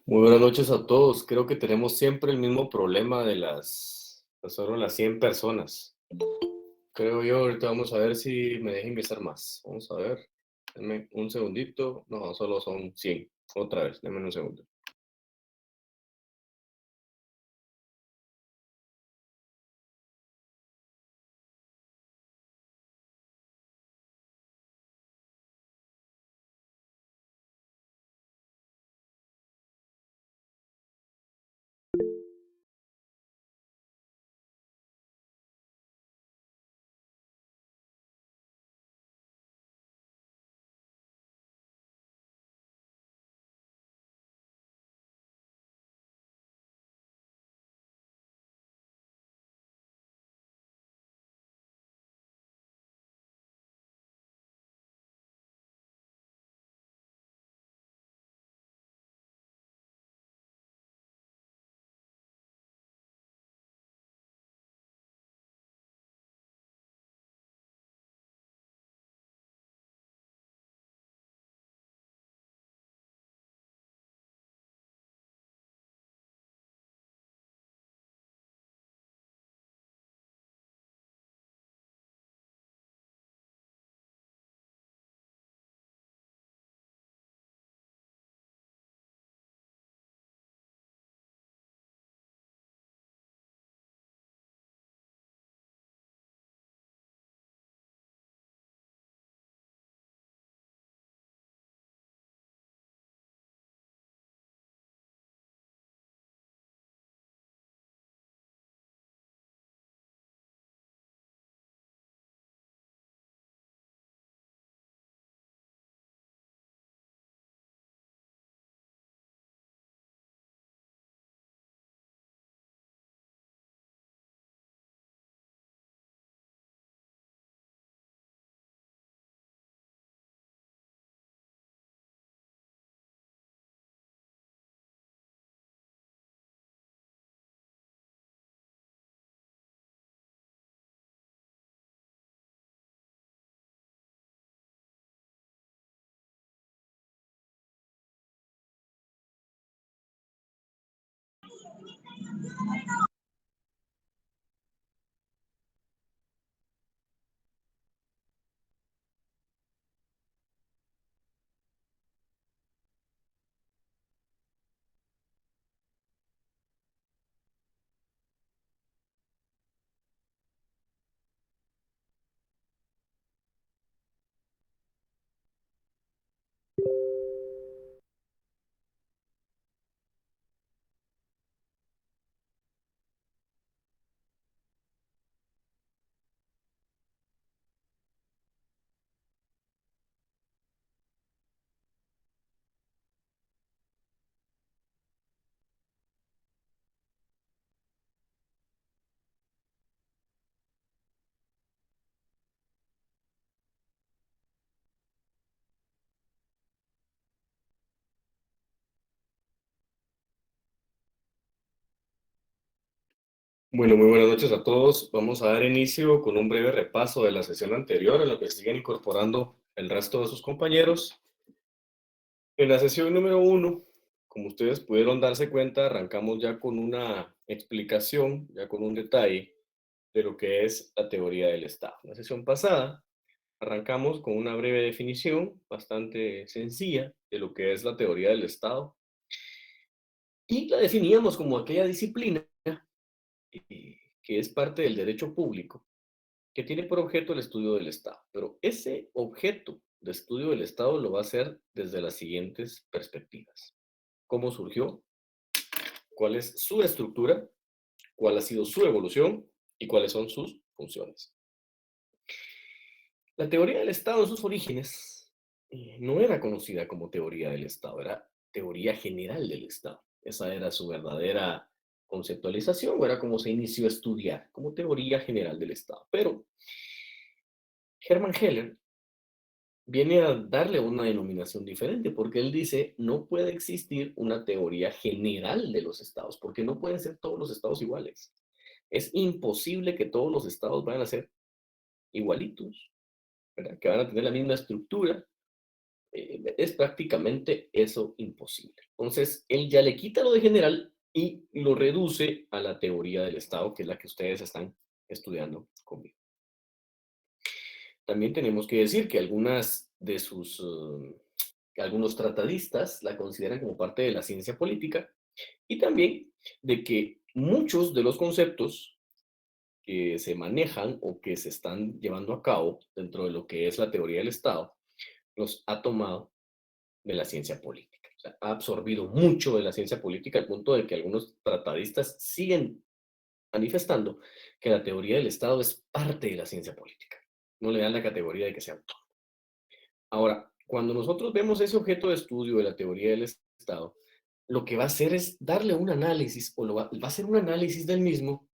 Muy buenas noches a todos. Creo que tenemos siempre el mismo problema de solo las 100 personas. Creo yo, ahorita vamos a ver si me deja ingresar más. Vamos a ver. Denme un segundito. No, solo son 100. Otra vez, denme un segundo. Bueno, muy buenas noches a todos. Vamos a dar inicio con un breve repaso de la sesión anterior en la que siguen incorporando el resto de sus compañeros. En la sesión número uno, como ustedes pudieron darse cuenta, arrancamos ya con una explicación, ya con un detalle de lo que es la teoría del Estado. En la sesión pasada arrancamos con una breve definición bastante sencilla de lo que es la teoría del Estado y la definíamos como aquella disciplina que es parte del derecho público que tiene por objeto el estudio del Estado. Pero ese objeto de estudio del Estado lo va a hacer desde las siguientes perspectivas. ¿Cómo surgió? ¿Cuál es su estructura? ¿Cuál ha sido su evolución? ¿Y cuáles son sus funciones? La teoría del Estado en sus orígenes no era conocida como teoría del Estado, era teoría general del Estado. Esa era su verdadera conceptualización, o era como se inició a estudiar, como teoría general del Estado. Pero Hermann Heller viene a darle una denominación diferente, porque él dice, no puede existir una teoría general de los estados, porque no pueden ser todos los estados iguales. Es imposible que todos los estados vayan a ser igualitos, ¿verdad? Que van a tener la misma estructura, Es prácticamente eso imposible. Entonces, él ya le quita lo de general y lo reduce a la teoría del Estado, que es la que ustedes están estudiando conmigo. También tenemos que decir que algunos tratadistas la consideran como parte de la ciencia política y también de que muchos de los conceptos que se manejan o que se están llevando a cabo dentro de lo que es la teoría del Estado, los ha tomado de la ciencia política. O sea, ha absorbido mucho de la ciencia política al punto de que algunos tratadistas siguen manifestando que la teoría del Estado es parte de la ciencia política. No le dan la categoría de que sea autónoma. Ahora, cuando nosotros vemos ese objeto de estudio de la teoría del Estado, lo que va a hacer es darle un análisis, o va a hacer un análisis del mismo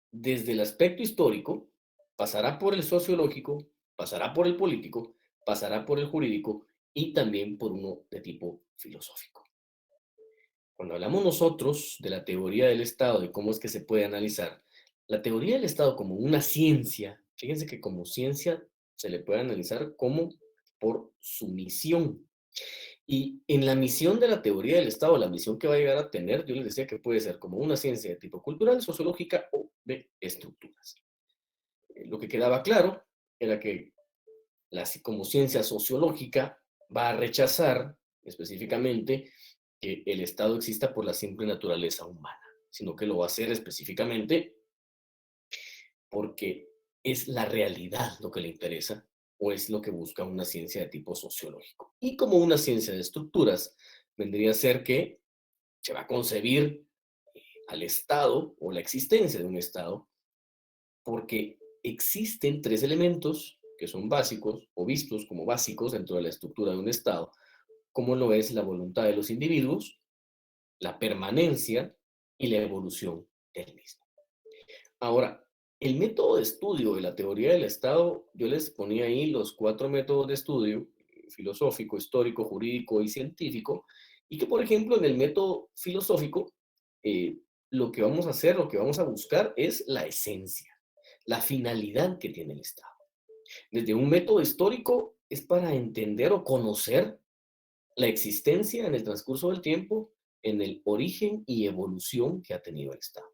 desde el aspecto histórico, pasará por el sociológico, pasará por el político, pasará por el jurídico y también por uno de tipo filosófico. Cuando hablamos nosotros de la teoría del Estado y cómo es que se puede analizar, la teoría del Estado como una ciencia, fíjense que como ciencia se le puede analizar como por su misión. Y en la misión de la teoría del Estado, la misión que va a llegar a tener, yo les decía que puede ser como una ciencia de tipo cultural, sociológica o de estructuras. Lo que quedaba claro era que como ciencia sociológica va a rechazar específicamente que el Estado exista por la simple naturaleza humana, sino que lo va a hacer específicamente porque es la realidad lo que le interesa o es lo que busca una ciencia de tipo sociológico. Y como una ciencia de estructuras, vendría a ser que se va a concebir al Estado o la existencia de un Estado porque existen tres elementos que son básicos o vistos como básicos dentro de la estructura de un Estado, como lo es la voluntad de los individuos, la permanencia y la evolución del mismo. Ahora, el método de estudio de la teoría del Estado, yo les ponía ahí los cuatro métodos de estudio, filosófico, histórico, jurídico y científico, y que, por ejemplo, en el método filosófico, eh, lo que vamos a hacer, lo que vamos a buscar es la esencia, la finalidad que tiene el Estado. Desde un método histórico es para entender o conocer la existencia en el transcurso del tiempo, en el origen y evolución que ha tenido el Estado.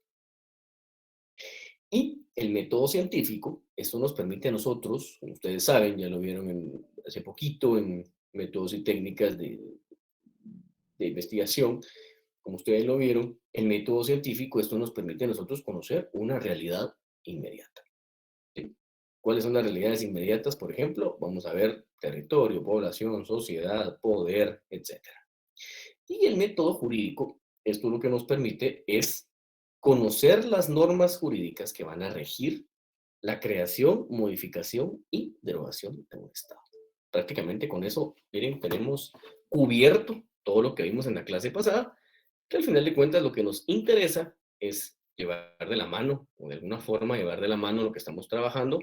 Y el método científico, esto nos permite a nosotros, como ustedes saben, ya lo vieron hace poquito en métodos y técnicas de investigación, como ustedes lo vieron, el método científico, esto nos permite a nosotros conocer una realidad inmediata. ¿Sí? ¿Cuáles son las realidades inmediatas? Por ejemplo, vamos a ver territorio, población, sociedad, poder, etcétera. Y el método jurídico, esto lo que nos permite es conocer las normas jurídicas que van a regir la creación, modificación y derogación de un Estado. Prácticamente con eso, miren, tenemos cubierto todo lo que vimos en la clase pasada, que al final de cuentas lo que nos interesa es llevar de la mano, o de alguna forma llevar de la mano lo que estamos trabajando.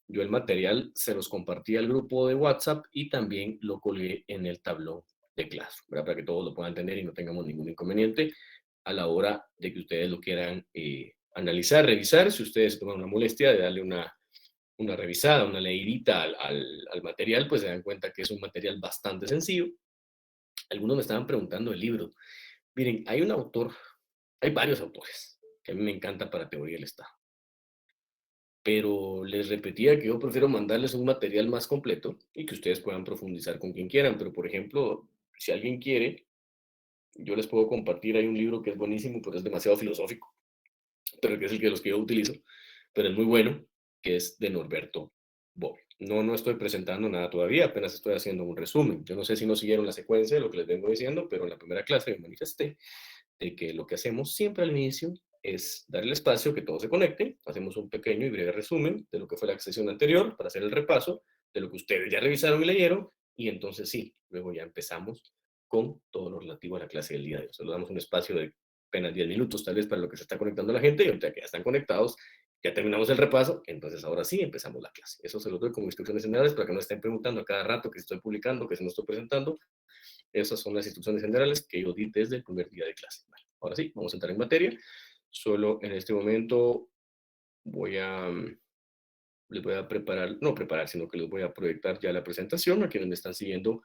Yo el material se los compartí al grupo de WhatsApp y también lo colgué en el tablón de clase, ¿verdad? Para que todos lo puedan entender y no tengamos ningún inconveniente a la hora de que ustedes lo quieran analizar, revisar. Si ustedes se toman una molestia de darle una revisada, una leidita al material, pues se dan cuenta que es un material bastante sencillo. Algunos me estaban preguntando el libro. Miren, hay varios autores que a mí me encantan para teoría del Estado, pero les repetía que yo prefiero mandarles un material más completo y que ustedes puedan profundizar con quien quieran. Pero, por ejemplo, si alguien quiere, yo les puedo compartir, hay un libro que es buenísimo, pero es demasiado filosófico, pero que es el que los que yo utilizo, pero es muy bueno, que es de Norberto Bobbio. No, no estoy presentando nada todavía, apenas estoy haciendo un resumen. Yo no sé si no siguieron la secuencia de lo que les vengo diciendo, pero en la primera clase me manifesté de que lo que hacemos siempre al inicio es dar el espacio que todos se conecten, hacemos un pequeño y breve resumen de lo que fue la sesión anterior para hacer el repaso de lo que ustedes ya revisaron y leyeron, y entonces sí, luego ya empezamos con todo lo relativo a la clase del día de hoy. Solo damos un espacio de apenas 10 minutos tal vez para lo que se está conectando la gente, y ahorita que ya están conectados, ya terminamos el repaso, entonces ahora sí empezamos la clase. Eso se lo doy como instrucciones generales para que no estén preguntando a cada rato que estoy publicando, que se no estoy presentando. Esas son las instrucciones generales que yo di desde el primer día de clase. Vale, ahora sí, vamos a entrar en materia. Solo en este momento voy a les voy a preparar, no preparar, sino que les voy a proyectar ya la presentación a quienes me están siguiendo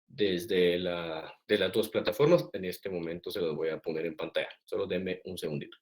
desde de las dos plataformas. En este momento se los voy a poner en pantalla. Solo denme un segundito.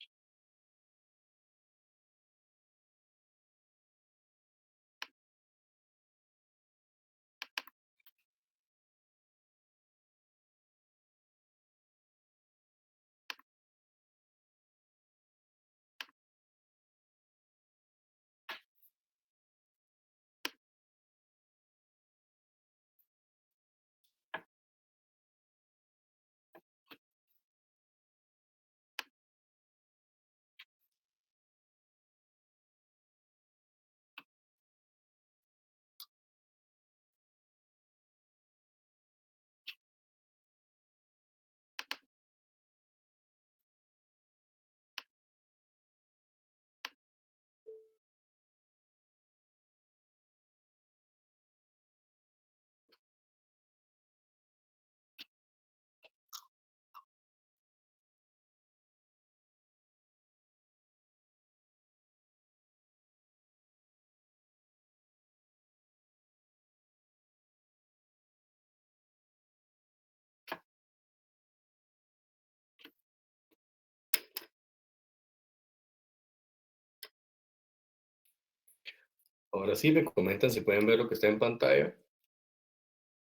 Ahora sí, me comentan si pueden ver lo que está en pantalla,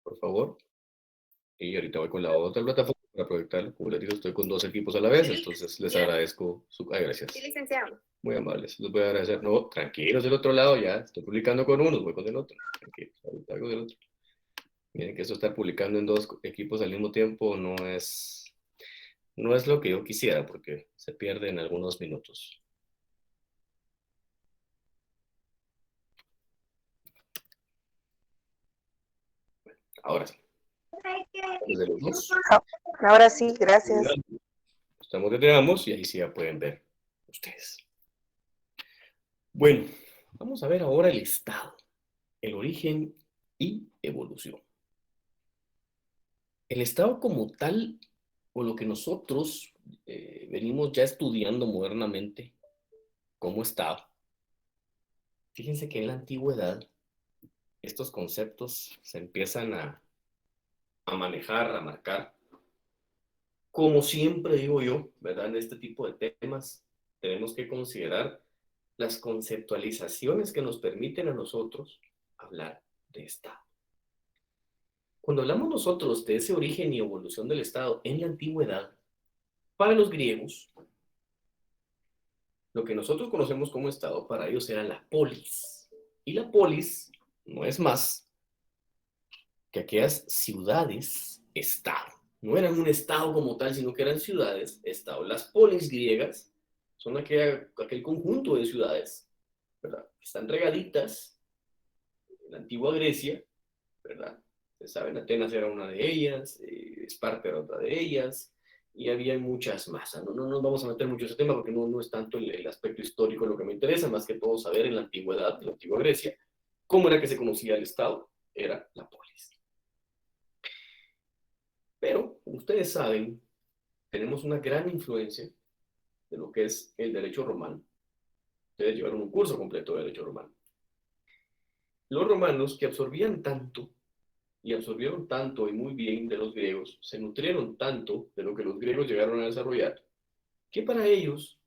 por favor. Y ahorita voy con la otra plataforma para proyectarlo. Como les digo, estoy con dos equipos a la vez, entonces les agradezco su... Ay, gracias. Sí, licenciado. Muy amables, les voy a agradecer. No, tranquilos del otro lado, ya estoy publicando con uno, voy con el otro. Tranquilos, ahorita hago del otro. Miren que eso estar publicando en dos equipos al mismo tiempo no es lo que yo quisiera, porque se pierde en algunos minutos. Ahora sí. Desde los dos. Ahora sí, gracias. Estamos donde ambos y ahí sí ya pueden ver ustedes. Bueno, vamos a ver ahora el estado, el origen y evolución. El estado como tal, o lo que nosotros venimos ya estudiando modernamente como estado, fíjense que en la antigüedad estos conceptos se empiezan a manejar, a marcar. Como siempre digo yo, ¿verdad? En este tipo de temas tenemos que considerar las conceptualizaciones que nos permiten a nosotros hablar de Estado. Cuando hablamos nosotros de ese origen y evolución del Estado en la antigüedad, para los griegos, lo que nosotros conocemos como Estado para ellos era la polis. Y la polis no es más que aquellas ciudades-estado. No eran un estado como tal, sino que eran ciudades-estado. Las polis griegas son aquel conjunto de ciudades, ¿verdad? Están regaditas en la antigua Grecia, ¿verdad? Ustedes saben, Atenas era una de ellas, Esparta era otra de ellas, y había muchas más. No nos vamos a meter mucho en ese tema porque no es tanto el aspecto histórico lo que me interesa, más que todo saber en la antigüedad, en la antigua Grecia, cómo era que se conocía el Estado, era la polis. Pero, como ustedes saben, tenemos una gran influencia de lo que es el derecho romano. Ustedes llevaron un curso completo de derecho romano. Los romanos que absorbían tanto y absorbieron tanto y muy bien de los griegos, se nutrieron tanto de lo que los griegos llegaron a desarrollar, que para ellos,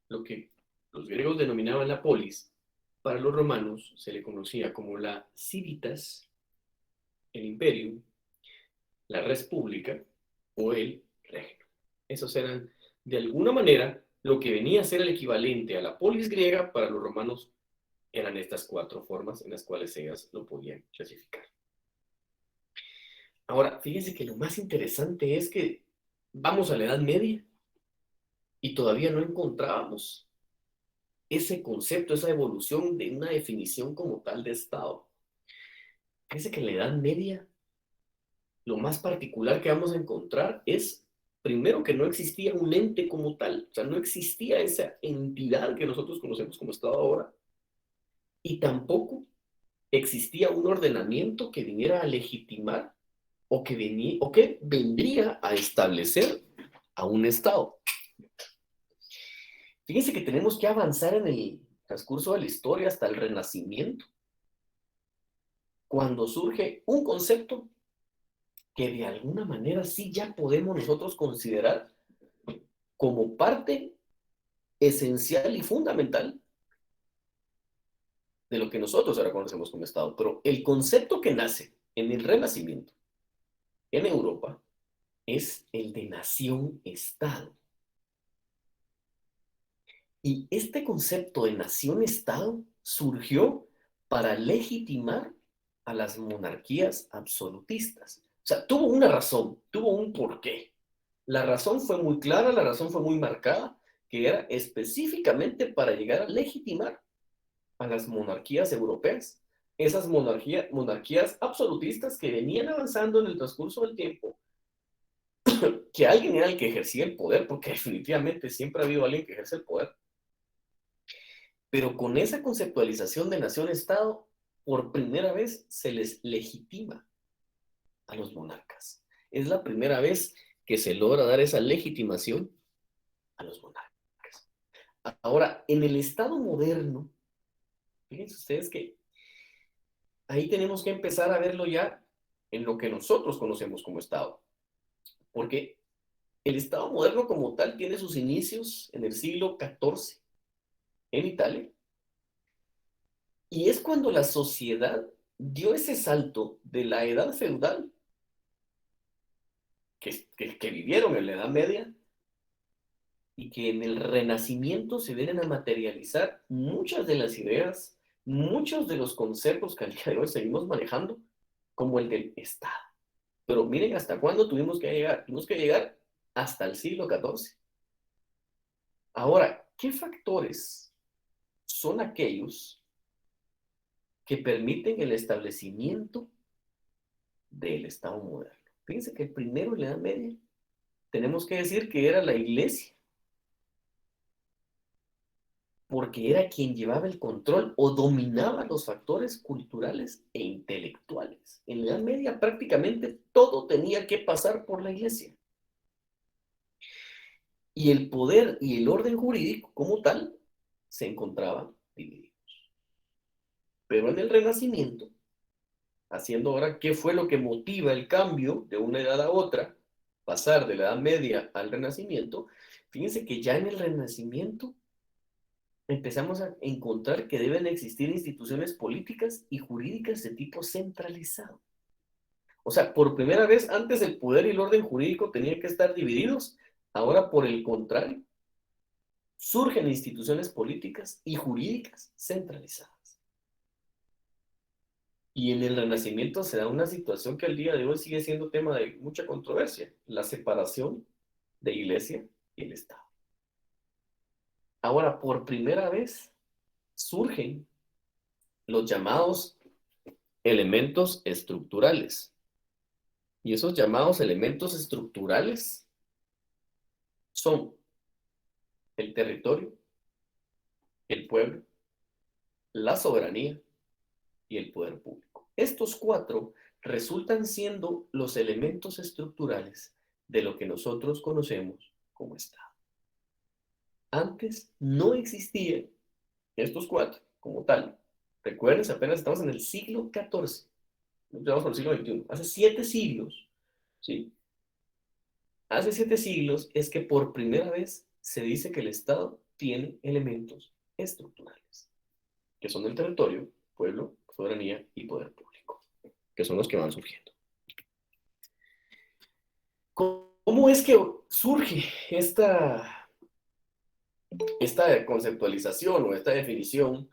lo que los griegos denominaban la polis, para los romanos se le conocía como la civitas, el imperio, la res pública o el regno. Esos eran, de alguna manera, lo que venía a ser el equivalente a la polis griega para los romanos eran estas cuatro formas en las cuales ellas lo podían clasificar. Ahora, fíjense que lo más interesante es que vamos a la Edad Media y todavía no encontrábamos ese concepto, esa evolución de una definición como tal de Estado. Fíjense que en la Edad Media lo más particular que vamos a encontrar es, primero, que no existía un ente como tal, o sea, no existía esa entidad que nosotros conocemos como Estado ahora, y tampoco existía un ordenamiento que viniera a legitimar o que vendría a establecer a un Estado. Fíjense que tenemos que avanzar transcurso de la historia hasta el Renacimiento, cuando surge un concepto que de alguna manera sí ya podemos nosotros considerar como parte esencial y fundamental de lo que nosotros ahora conocemos como Estado. Pero el concepto que nace en el Renacimiento, en Europa, es el de nación-estado. Y este concepto de nación-estado surgió para legitimar a las monarquías absolutistas. O sea, tuvo una razón, tuvo un porqué. La razón fue muy clara, la razón fue muy marcada, que era específicamente para llegar a legitimar a las monarquías europeas. Esas monarquías absolutistas que venían avanzando en el transcurso del tiempo, que alguien era el que ejercía el poder, porque definitivamente siempre ha habido alguien que ejerce el poder. Pero con esa conceptualización de nación-estado, por primera vez se les legitima a los monarcas. Es la primera vez que se logra dar esa legitimación a los monarcas. Ahora, en el Estado moderno, fíjense ustedes que ahí tenemos que empezar a verlo ya en lo que nosotros conocemos como Estado. Porque el Estado moderno como tal tiene sus inicios en el siglo XIV en Italia. Y es cuando la sociedad dio ese salto de la edad feudal que vivieron en la Edad Media y que en el Renacimiento se vienen a materializar muchas de las ideas, muchos de los conceptos que al día de hoy seguimos manejando, como el del Estado. Pero miren hasta cuándo tuvimos que llegar. Tuvimos que llegar hasta el siglo XIV. Ahora, ¿qué factores son aquellos que permiten el establecimiento del Estado moderno? Fíjense que el primero en la Edad Media tenemos que decir que era la Iglesia, porque era quien llevaba el control o dominaba los factores culturales e intelectuales. En la Edad Media prácticamente todo tenía que pasar por la Iglesia. Y el poder y el orden jurídico como tal se encontraban divididos. Pero en el Renacimiento, haciendo ahora qué fue lo que motiva el cambio de una edad a otra, pasar de la Edad Media al Renacimiento, fíjense que ya en el Renacimiento empezamos a encontrar que deben existir instituciones políticas y jurídicas de tipo centralizado. O sea, por primera vez antes el poder y el orden jurídico tenían que estar divididos, ahora por el contrario, surgen instituciones políticas y jurídicas centralizadas. Y en el Renacimiento se da una situación que al día de hoy sigue siendo tema de mucha controversia, la separación de Iglesia y el Estado. Ahora, por primera vez, surgen los llamados elementos estructurales. Y esos llamados elementos estructurales son el territorio, el pueblo, la soberanía y el poder público. Estos cuatro resultan siendo los elementos estructurales de lo que nosotros conocemos como Estado. Antes no existían estos cuatro como tal. Recuerden, apenas estamos en el siglo XIV. No estamos en el siglo XXI. Hace 7 siglos, ¿sí? Hace 7 siglos es que por primera vez se dice que el Estado tiene elementos estructurales, que son el territorio, pueblo, soberanía y poder público, que son los que van surgiendo. ¿Cómo es que surge esta conceptualización o esta definición?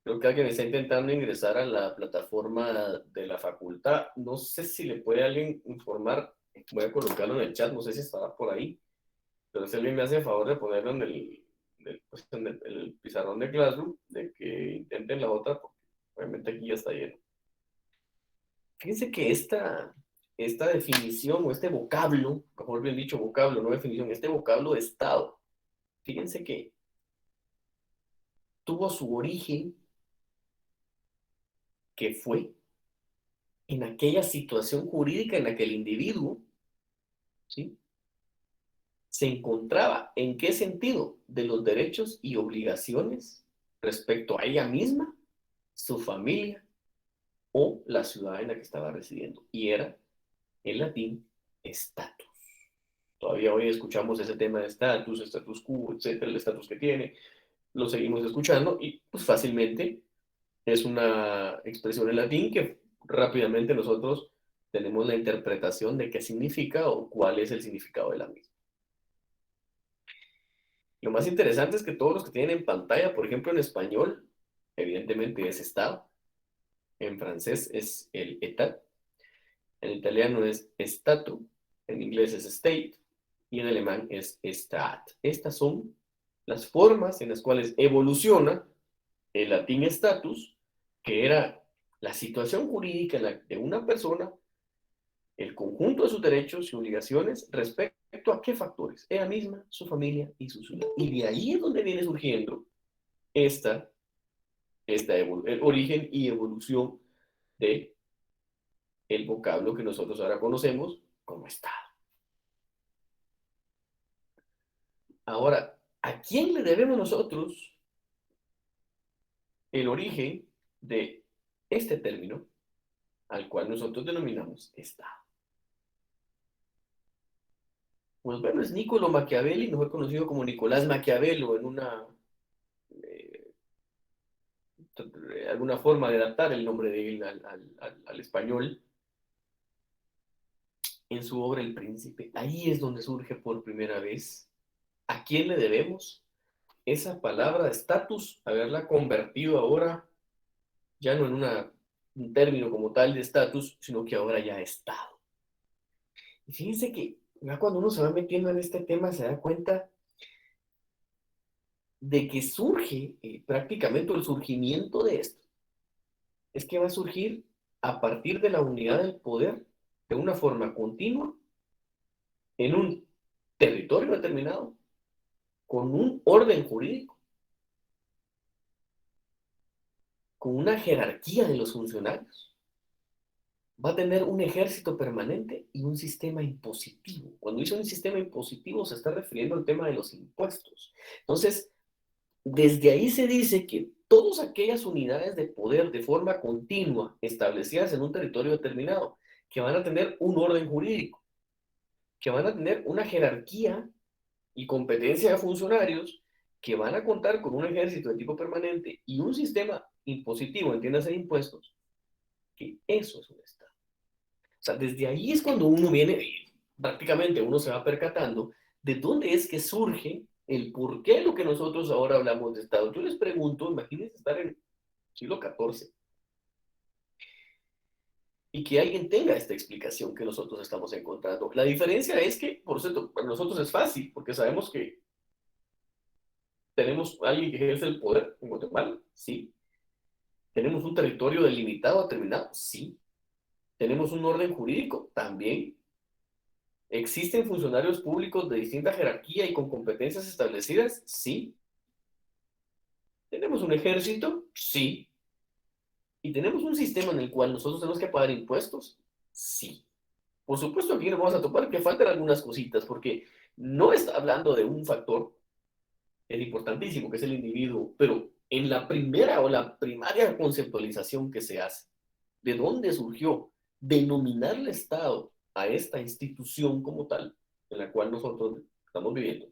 Creo que alguien está intentando ingresar a la plataforma de la facultad. No sé si le puede alguien informar. Voy a colocarlo en el chat, no sé si estará por ahí. Pero si alguien me hace el favor de ponerlo en el pizarrón de Classroom, de que intenten la otra, porque obviamente aquí ya está lleno. Fíjense que esta definición o este vocablo, mejor bien dicho vocablo, no definición, este vocablo de Estado, fíjense que tuvo su origen que fue en aquella situación jurídica en la que el individuo, ¿sí?, se encontraba. ¿En qué sentido? De los derechos y obligaciones respecto a ella misma, su familia o la ciudad en la que estaba residiendo. Y era, en latín, status. Todavía hoy escuchamos ese tema de estatus, status quo, etcétera, el estatus que tiene, lo seguimos escuchando y pues fácilmente es una expresión en latín que rápidamente nosotros tenemos la interpretación de qué significa o cuál es el significado de la misma. Lo más interesante es que todos los que tienen en pantalla, por ejemplo en español, evidentemente es Estado, en francés es el État, en italiano es Stato, en inglés es State y en alemán es Staat. Estas son las formas en las cuales evoluciona el latín status, que era la situación jurídica de una persona, el conjunto de sus derechos y obligaciones respecto a qué factores, ella misma, su familia y su ciudad. Y de ahí es donde viene surgiendo esta el origen y evolución de el vocablo que nosotros ahora conocemos como Estado. Ahora, ¿a quién le debemos nosotros el origen de este término al cual nosotros denominamos Estado? Pues bueno, es Niccolo Machiavelli, mejor conocido como Nicolás Maquiavelo, en una alguna forma de adaptar el nombre de él al español, en su obra El Príncipe. Ahí es donde surge por primera vez a quién le debemos esa palabra de estatus, haberla convertido ahora ya no en un término como tal de estatus, sino que ahora ya Estado. Y fíjense que ya cuando uno se va metiendo en este tema se da cuenta de que surge prácticamente el surgimiento de esto. Es que va a surgir a partir de la unidad del poder de una forma continua en un territorio determinado, con un orden jurídico, con una jerarquía de los funcionarios. Va a tener un ejército permanente y un sistema impositivo. Cuando dice un sistema impositivo se está refiriendo al tema de los impuestos. Entonces, desde ahí se dice que todas aquellas unidades de poder de forma continua establecidas en un territorio determinado, que van a tener un orden jurídico, que van a tener una jerarquía y competencia de funcionarios, que van a contar con un ejército de tipo permanente y un sistema impositivo, entiéndase de impuestos, que eso es un Estado. O sea, desde ahí es cuando uno viene, y prácticamente uno se va percatando de dónde es que surge el por qué lo que nosotros ahora hablamos de Estado. Yo les pregunto, imagínense estar en el siglo XIV y que alguien tenga esta explicación que nosotros estamos encontrando. La diferencia es que, por cierto, para nosotros es fácil, porque sabemos que tenemos alguien que ejerce el poder en Guatemala, sí. Tenemos un territorio delimitado, determinado, sí. Tenemos un orden jurídico, también. ¿Existen funcionarios públicos de distinta jerarquía y con competencias establecidas? Sí. ¿Tenemos un ejército? Sí. ¿Y tenemos un sistema en el cual nosotros tenemos que pagar impuestos? Sí. Por supuesto, aquí nos vamos a topar que faltan algunas cositas, porque no está hablando de un factor, es importantísimo, que es el individuo, pero en la primera o la primaria conceptualización que se hace, ¿de dónde surgió denominar Estado a esta institución como tal, en la cual nosotros estamos viviendo?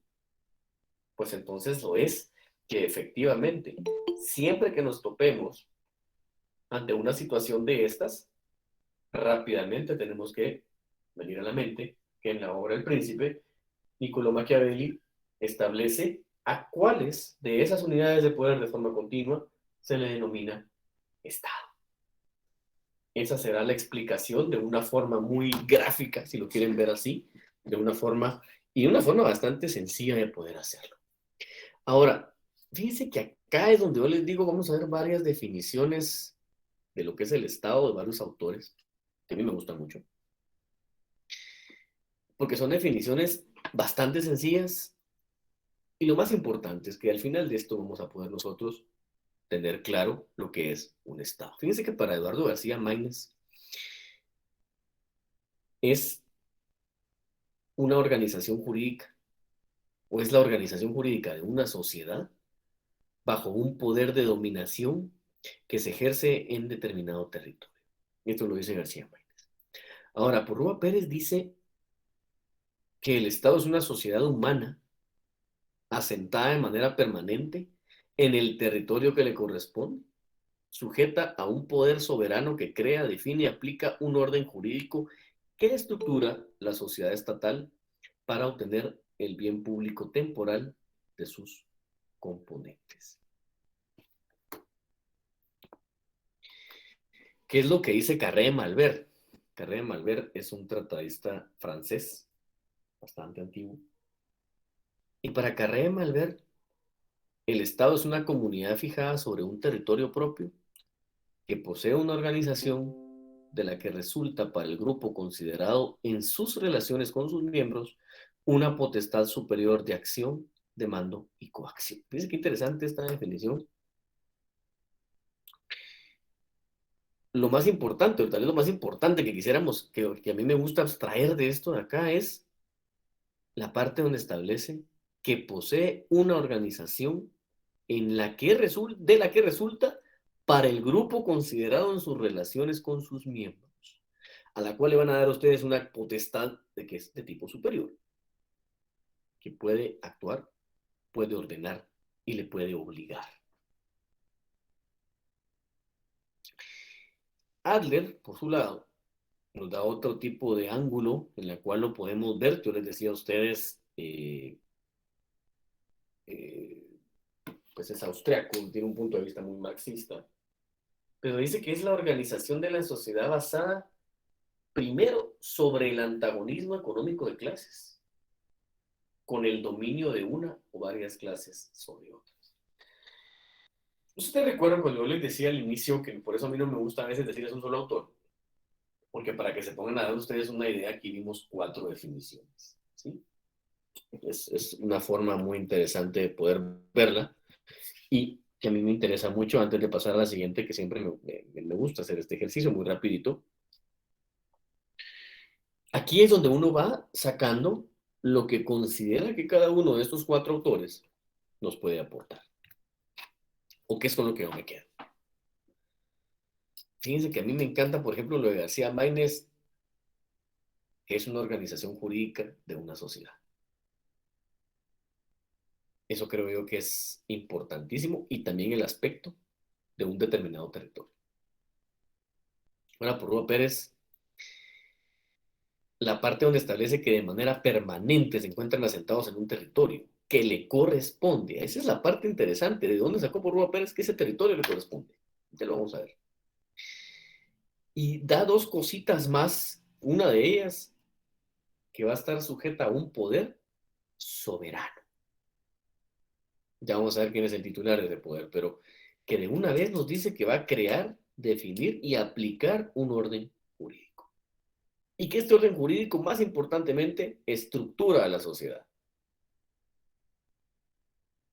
Pues entonces lo es que efectivamente, siempre que nos topemos ante una situación de estas, rápidamente tenemos que venir a la mente que en la obra El Príncipe, Niccolo Machiavelli establece a cuáles de esas unidades de poder de forma continua se le denomina Estado. Esa será la explicación de una forma muy gráfica, si lo quieren ver así, de una forma bastante sencilla de poder hacerlo. Ahora, fíjense que acá es donde yo les digo, vamos a ver varias definiciones de lo que es el Estado de varios autores, que a mí me gustan mucho, porque son definiciones bastante sencillas y lo más importante es que al final de esto vamos a poder nosotros tener claro lo que es un Estado. Fíjense que para Eduardo García Maínez es una organización jurídica o es la organización jurídica de una sociedad bajo un poder de dominación que se ejerce en determinado territorio. Esto lo dice García Márquez. Ahora, Porrúa Pérez dice que el Estado es una sociedad humana asentada de manera permanente en el territorio que le corresponde, sujeta a un poder soberano que crea, define y aplica un orden jurídico que estructura la sociedad estatal para obtener el bien público temporal de sus componentes. ¿Qué es lo que dice Carré de Malver? Carré de Malver es un tratadista francés, bastante antiguo. Y para Carré de Malver, el Estado es una comunidad fijada sobre un territorio propio que posee una organización de la que resulta para el grupo considerado en sus relaciones con sus miembros una potestad superior de acción, de mando y coacción. Dice que interesante esta definición. Lo más importante, o tal vez lo más importante que quisiéramos, que a mí me gusta abstraer de esto de acá, es la parte donde establece que posee una organización en la que de la que resulta para el grupo considerado en sus relaciones con sus miembros, a la cual le van a dar a ustedes una potestad de que es de tipo superior, que puede actuar, puede ordenar y le puede obligar. Adler, por su lado, nos da otro tipo de ángulo en el cual lo podemos ver. Yo les decía a ustedes, pues es austriaco, tiene un punto de vista muy marxista, pero dice que es la organización de la sociedad basada primero sobre el antagonismo económico de clases, con el dominio de una o varias clases sobre otras. ¿Ustedes recuerdan cuando yo les decía al inicio que por eso a mí no me gusta a veces decir es un solo autor? Porque para que se pongan a dar ustedes una idea, aquí vimos 4 definiciones, ¿sí? Es una forma muy interesante de poder verla y que a mí me interesa mucho antes de pasar a la siguiente, que siempre me gusta hacer este ejercicio muy rapidito. Aquí es donde uno va sacando lo que considera que cada uno de estos 4 autores nos puede aportar. O qué es con lo que yo me quedo. Fíjense que a mí me encanta, por ejemplo, lo de García Márquez, que es una organización jurídica de una sociedad. Eso creo yo que es importantísimo y también el aspecto de un determinado territorio. Ahora, por Rúa Pérez, la parte donde establece que de manera permanente se encuentran asentados en un territorio que le corresponde. Esa es la parte interesante. ¿De dónde sacó por Rúa Pérez que ese territorio le corresponde? Ya lo vamos a ver. Y da 2 cositas más. Una de ellas, que va a estar sujeta a un poder soberano. Ya vamos a ver quién es el titular de ese poder, pero que de una vez nos dice que va a crear, definir y aplicar un orden jurídico. Y que este orden jurídico, más importantemente, estructura a la sociedad.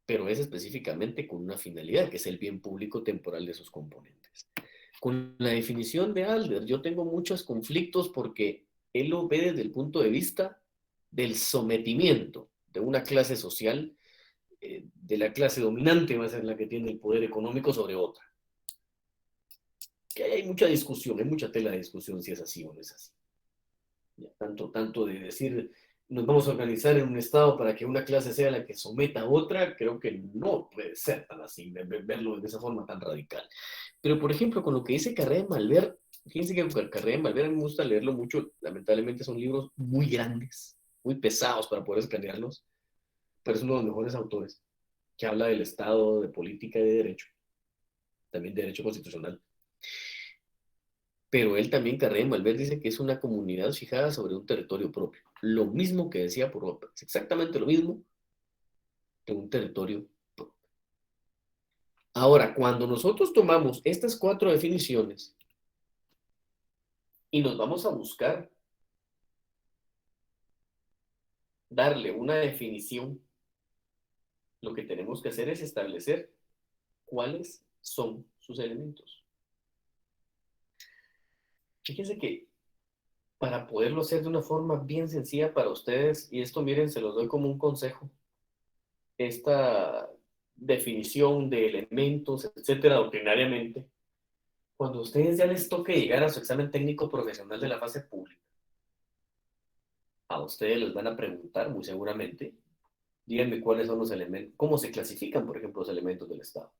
Pero es específicamente con una finalidad, que es el bien público temporal de sus componentes. Con la definición de Adler, yo tengo muchos conflictos porque él lo ve desde el punto de vista del sometimiento de una clase social, de la clase dominante va a ser la que tiene el poder económico sobre otra. Que hay mucha discusión, hay mucha tela de discusión si es así o no es así. Ya, tanto de decir, nos vamos a organizar en un estado para que una clase sea la que someta a otra, creo que no puede ser tan así, verlo de esa forma tan radical. Pero, por ejemplo, con lo que dice Carré de Malver, fíjense que con Carré de Malver a mí me gusta leerlo mucho, lamentablemente son libros muy grandes, muy pesados para poder escanearlos, pero es uno de los mejores autores, que habla del Estado, de política y de derecho, también de derecho constitucional. Pero él también, Carré de Malver, dice que es una comunidad fijada sobre un territorio propio. Lo mismo que decía por López, exactamente lo mismo que un territorio propio. Ahora, cuando nosotros tomamos estas 4 definiciones y nos vamos a buscar darle una definición, lo que tenemos que hacer es establecer cuáles son sus elementos. Fíjense que para poderlo hacer de una forma bien sencilla para ustedes, y esto miren, se los doy como un consejo, esta definición de elementos, etcétera, doctrinariamente, cuando a ustedes ya les toque llegar a su examen técnico profesional de la fase pública, a ustedes les van a preguntar muy seguramente, díganme cuáles son los elementos, cómo se clasifican, por ejemplo, los elementos del Estado.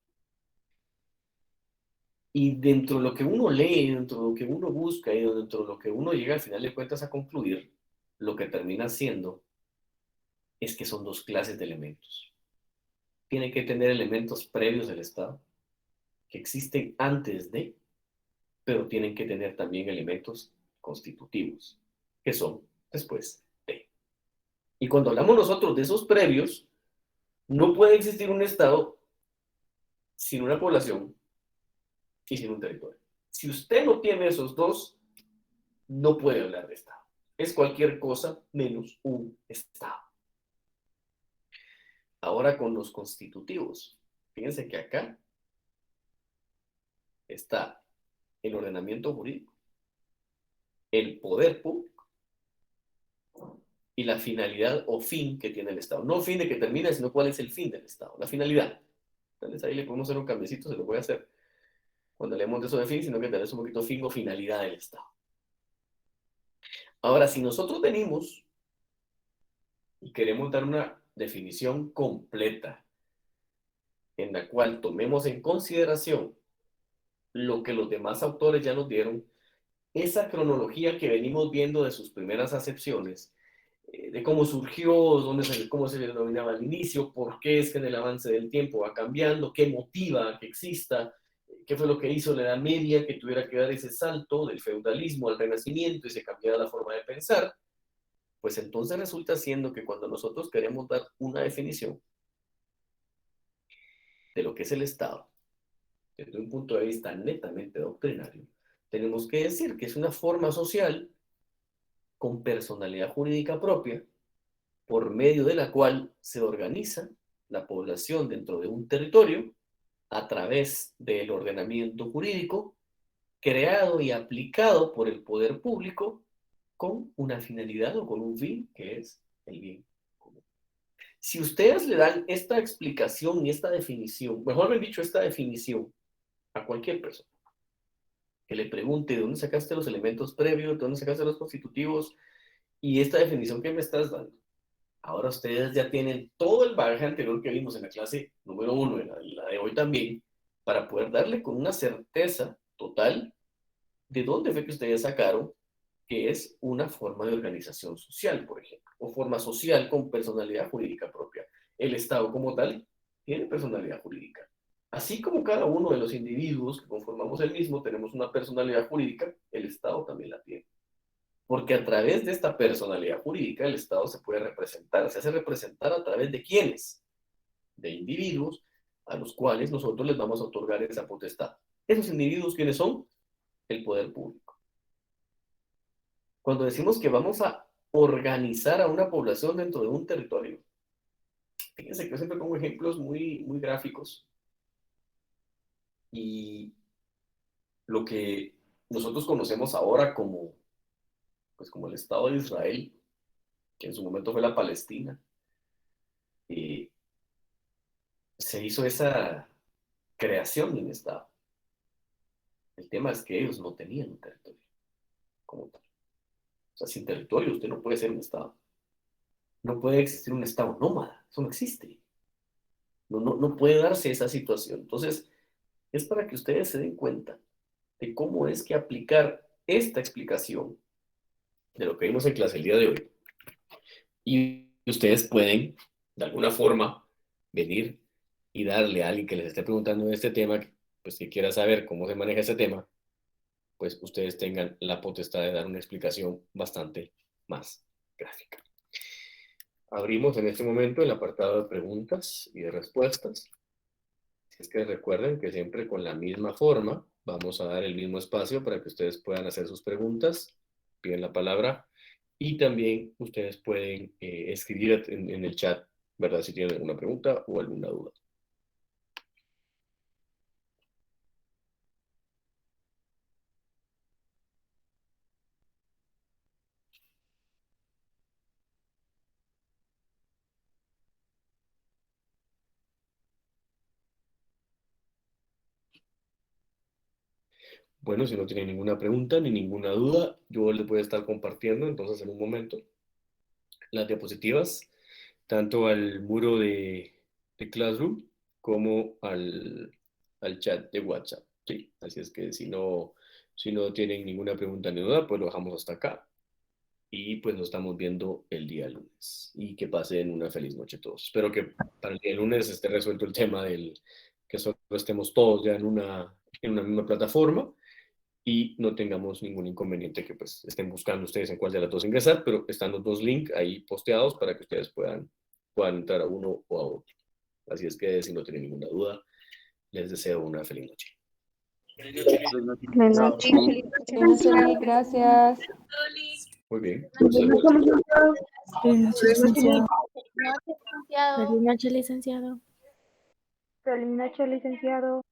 Y dentro de lo que uno lee, dentro de lo que uno busca y dentro de lo que uno llega al final de cuentas a concluir, lo que termina siendo es que son dos clases de elementos. Tiene que tener elementos previos del Estado, que existen antes de, pero tienen que tener también elementos constitutivos, que son después de. Y cuando hablamos nosotros de esos previos, no puede existir un Estado sin una población y sin un territorio. Si usted no tiene esos dos, no puede hablar de Estado. Es cualquier cosa menos un Estado. Ahora con los constitutivos. Fíjense que acá está el ordenamiento jurídico, el poder público y la finalidad o fin que tiene el Estado. No fin de que termine, sino cuál es el fin del Estado, la finalidad. Entonces ahí le podemos hacer un cambiecito, se lo voy a hacer cuando leemos de eso de fin, sino que tenés un poquito fin o finalidad del Estado. Ahora, si nosotros venimos y queremos dar una definición completa en la cual tomemos en consideración lo que los demás autores ya nos dieron, esa cronología que venimos viendo de sus primeras acepciones, de cómo surgió, cómo se le denominaba al inicio, por qué es que en el avance del tiempo va cambiando, qué motiva que exista, qué fue lo que hizo la Edad Media que tuviera que dar ese salto del feudalismo al renacimiento y se cambiara la forma de pensar, pues entonces resulta siendo que cuando nosotros queremos dar una definición de lo que es el Estado, desde un punto de vista netamente doctrinario, tenemos que decir que es una forma social con personalidad jurídica propia, por medio de la cual se organiza la población dentro de un territorio a través del ordenamiento jurídico creado y aplicado por el poder público con una finalidad o con un fin que es el bien común. Si ustedes le dan esta explicación y esta definición, mejor bien dicho, esta definición a cualquier persona que le pregunte de dónde sacaste los elementos previos, de dónde sacaste los constitutivos y esta definición que me estás dando, ahora ustedes ya tienen todo el bagaje anterior que vimos en la clase número 1, y la de hoy también, para poder darle con una certeza total de dónde fue que ustedes sacaron que es una forma de organización social, por ejemplo, o forma social con personalidad jurídica propia. El Estado como tal tiene personalidad jurídica. Así como cada uno de los individuos que conformamos el mismo tenemos una personalidad jurídica, el Estado también la tiene. Porque a través de esta personalidad jurídica el Estado se puede representar. Se hace representar a través de quiénes, de individuos a los cuales nosotros les vamos a otorgar esa potestad. Esos individuos, ¿quiénes son? El poder público. Cuando decimos que vamos a organizar a una población dentro de un territorio, fíjense que yo siempre pongo ejemplos muy gráficos. Y lo que nosotros conocemos ahora como, pues como el Estado de Israel, que en su momento fue la Palestina, eh, se hizo esa creación de un Estado. El tema es que ellos no tenían un territorio como tal. O sea, sin territorio usted no puede ser un Estado. No puede existir un Estado nómada. Eso no existe. No puede darse esa situación. Entonces, es para que ustedes se den cuenta de cómo es que aplicar esta explicación de lo que vimos en clase el día de hoy. Y ustedes pueden, de alguna forma, venir y darle a alguien que les esté preguntando de este tema, pues que quiera saber cómo se maneja ese tema, pues ustedes tengan la potestad de dar una explicación bastante más gráfica. Abrimos en este momento el apartado de preguntas y de respuestas. Es que recuerden que siempre con la misma forma vamos a dar el mismo espacio para que ustedes puedan hacer sus preguntas, piden la palabra y también ustedes pueden escribir en el chat, ¿verdad? Si tienen alguna pregunta o alguna duda. Bueno, si no tienen ninguna pregunta ni ninguna duda, yo les voy a estar compartiendo entonces en un momento las diapositivas, tanto al muro de Classroom como al chat de WhatsApp. Sí, así es que si no tienen ninguna pregunta ni duda, pues lo dejamos hasta acá. Y pues nos estamos viendo el día lunes. Y que pasen una feliz noche todos. Espero que para el día lunes esté resuelto el tema del que solo estemos todos ya en una misma plataforma y no tengamos ningún inconveniente que pues estén buscando ustedes en cuál de las dos ingresar, pero están los dos links ahí posteados para que ustedes puedan entrar a uno o a otro. Así es que si no tienen ninguna duda, les deseo una feliz noche. Buenas noches. Buenas noches, gracias. Muy bien. Buenas Buenas noches, licenciado. Feliz noche, licenciado. Feliz noche, licenciado.